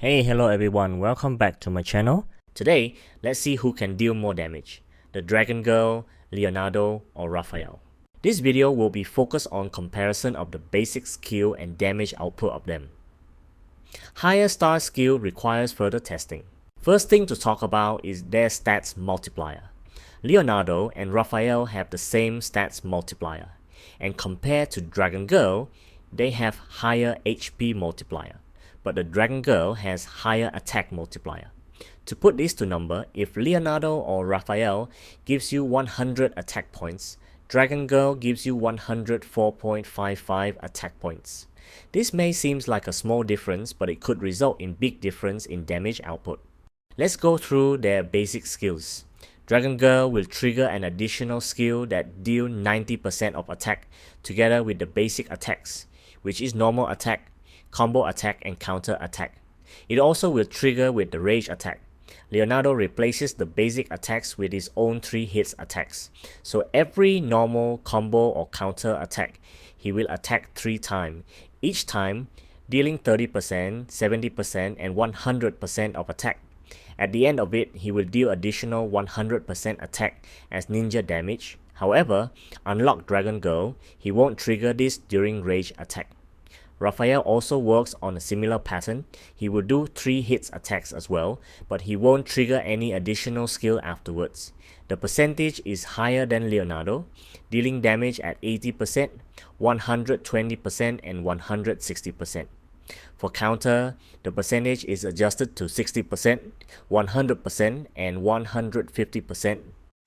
Hey, hello everyone, welcome back to my channel. Today, let's see who can deal more damage, the Dragon Girl, Leonardo, or Raphael. This video will be focused on comparison of the basic skill and damage output of them. Higher star skill requires further testing. First thing to talk about is their stats multiplier. Leonardo and Raphael have the same stats multiplier, and compared to Dragon Girl, they have higher HP multiplier, but the Dragon Girl has higher attack multiplier. To put this to number, if Leonardo or Raphael gives you 100 attack points, Dragon Girl gives you 104.55 attack points. This may seem like a small difference, but it could result in big difference in damage output. Let's go through their basic skills. Dragon Girl will trigger an additional skill that deal 90% of attack together with the basic attacks, which is normal attack, combo attack, and counter attack. It also will trigger with the rage attack. Leonardo replaces the basic attacks with his own 3 hits attacks. So every normal combo or counter attack, he will attack 3 times, each time dealing 30%, 70%, and 100% of attack. At the end of it, he will deal additional 100% attack as ninja damage. However, unlock Dragon Girl, he won't trigger this during rage attack. Raphael also works on a similar pattern. He will do 3 hits attacks as well, but he won't trigger any additional skill afterwards. The percentage is higher than Leonardo, dealing damage at 80%, 120%, and 160%. For counter, the percentage is adjusted to 60%, 100%, and 150%.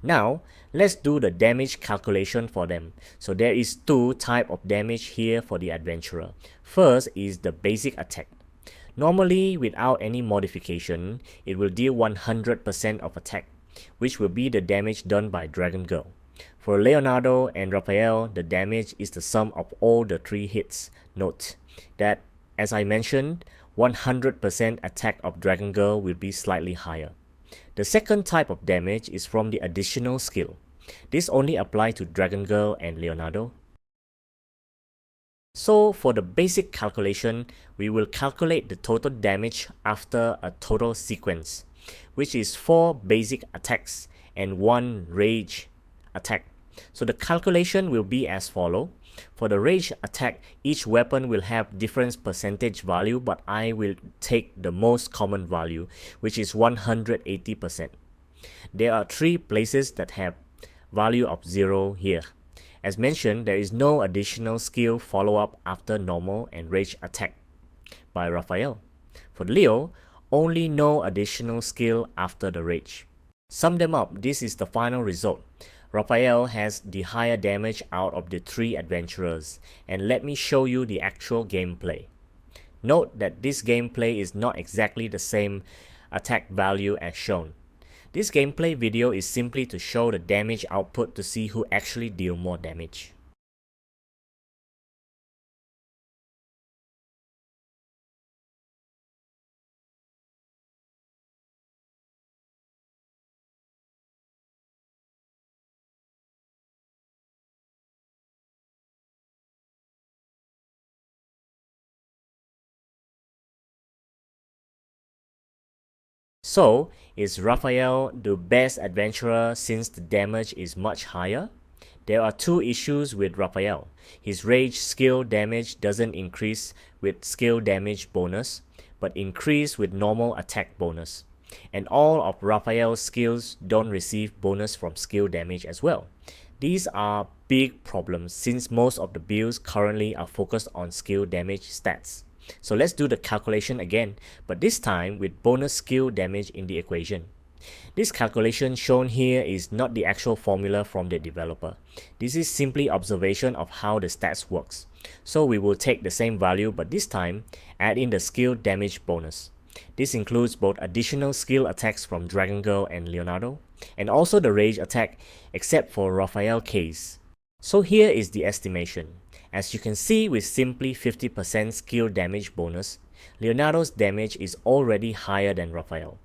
Now, let's do the damage calculation for them. So there is 2 types of damage here for the adventurer. First is the basic attack. Normally, without any modification, it will deal 100% of attack, which will be the damage done by Dragon Girl. For Leonardo and Raphael, the damage is the sum of all the 3 hits. Note that, as I mentioned, 100% attack of Dragon Girl will be slightly higher. The second type of damage is from the additional skill. This only applies to Dragon Girl and Leonardo. So for the basic calculation, we will calculate the total damage after a total sequence, which is 4 basic attacks and 1 rage attack. So the calculation will be as follows. For the rage attack, each weapon will have different percentage value, but I will take the most common value, which is 180%. There are 3 places that have value of 0 here. As mentioned, there is no additional skill follow-up after normal and rage attack by Raphael. For Leo, only no additional skill after the rage. Sum them up, this is the final result. Raphael has the higher damage out of the 3 adventurers, and let me show you the actual gameplay. Note that this gameplay is not exactly the same attack value as shown. This gameplay video is simply to show the damage output to see who actually deal more damage. So, is Raphael the best adventurer since the damage is much higher? There are 2 issues with Raphael. His rage skill damage doesn't increase with skill damage bonus, but increase with normal attack bonus. And all of Raphael's skills don't receive bonus from skill damage as well. These are big problems since most of the builds currently are focused on skill damage stats. So let's do the calculation again, but this time with bonus skill damage in the equation. This calculation shown here is not the actual formula from the developer. This is simply observation of how the stats works. So we will take the same value, but this time add in the skill damage bonus. This includes both additional skill attacks from Dragon Girl and Leonardo, and also the rage attack, except for Raphael's case. So here is the estimation. As you can see, with simply 50% skill damage bonus, Leonardo's damage is already higher than Raphael,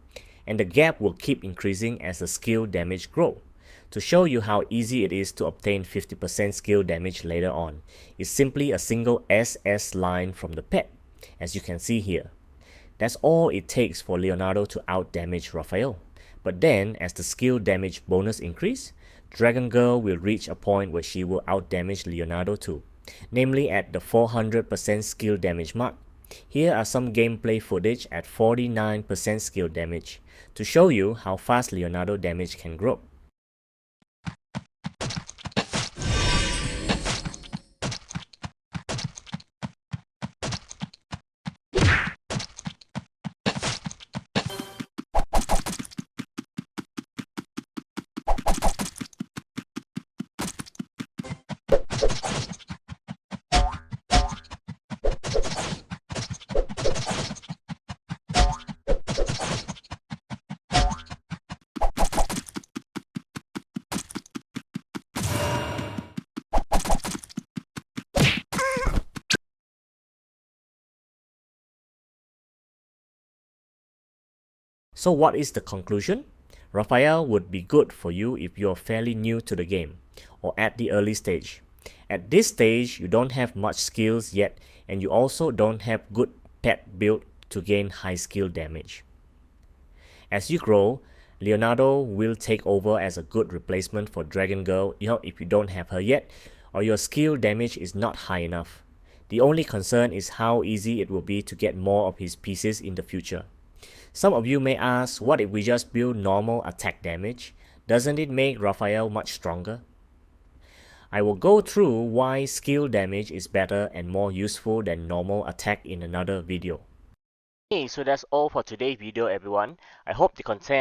and the gap will keep increasing as the skill damage grows. To show you how easy it is to obtain 50% skill damage later on, is simply a single SS line from the pet, as you can see here. That's all it takes for Leonardo to out-damage Raphael. But then, as the skill damage bonus increase, Dragon Girl will reach a point where she will out-damage Leonardo too, namely at the 400% skill damage mark. Here are some gameplay footage at 49% skill damage to show you how fast Leonardo damage can grow. So what is the conclusion? Raphael would be good for you if you're fairly new to the game, or at the early stage. At this stage, you don't have much skills yet, and you also don't have good pet build to gain high skill damage. As you grow, Leonardo will take over as a good replacement for Dragon Girl if you don't have her yet, or your skill damage is not high enough. The only concern is how easy it will be to get more of his pieces in the future. Some of you may ask, what if we just build normal attack damage? Doesn't it make Raphael much stronger? I will go through why skill damage is better and more useful than normal attack in another video. Okay, so that's all for today's video everyone. I hope the content